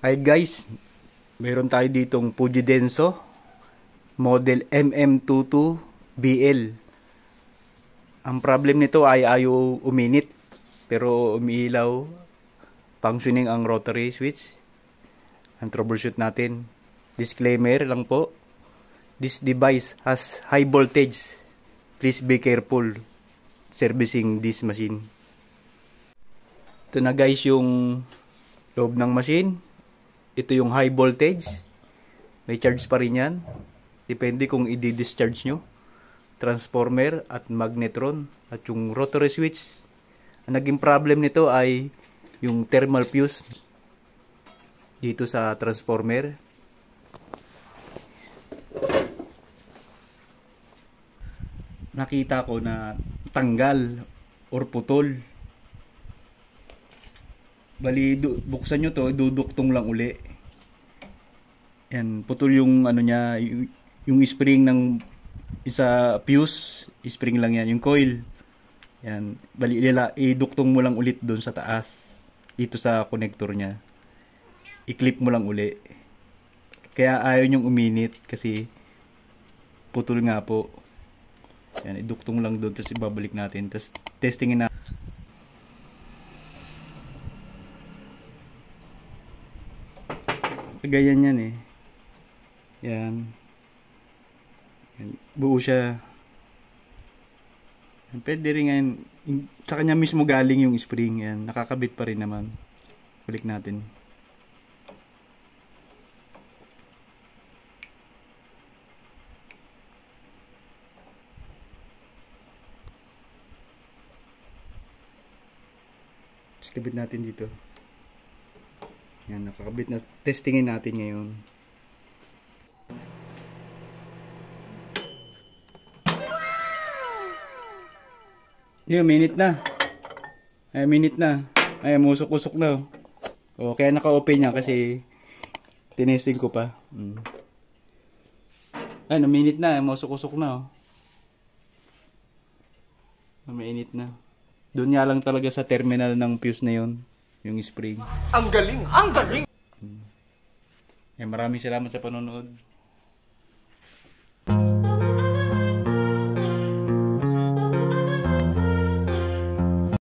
Hi guys, meron tayo ditong Fuji Denso model MM22BL. Ang problem nito ay ayaw uminit pero umiilaw, functioning ang rotary switch. Ang troubleshoot natin, disclaimer lang po, this device has high voltage, please be careful servicing this machine. Ito na guys yung loob ng machine. Ito yung high voltage. May charge pa rin yan. Depende kung i-discharge nyo. Transformer at magnetron. At yung rotary switch. Ang naging problem nito ay yung thermal fuse dito sa transformer. Nakita ko na tanggal or putol. Bali, buksan nyo to, duduktong lang uli. Yan, putol yung ano niya, yung spring ng isa fuse, spring lang yan, yung coil. Yan, bali, iduktong mo lang ulit doon sa taas, dito sa connector niya. I-clip mo lang uli. Kaya ayaw nyong uminit kasi putol nga po. Yan, iduktong lang doon, tapos ibabalik natin, tapos testingin na. Ganyan yan eh. Yan. Yan. Buo siya. Yan. Pwede rin yan. Sa kanya mismo galing yung spring. Yan. Nakakabit pa rin naman. Balik natin. Tapos kabit natin dito. Yan, nakakabit na. Testingin natin ngayon. Yun, minute na. Ay, minute na. Ay, musok-usok na. O, kaya naka-open niya kasi tinesting ko pa. Ay, no, minute na. Musok-usok na. Mainit na. Doon nga lang talaga sa terminal ng fuse na yun. Yung spring. Ang galing! Ang galing! Maraming salamat sa panonood.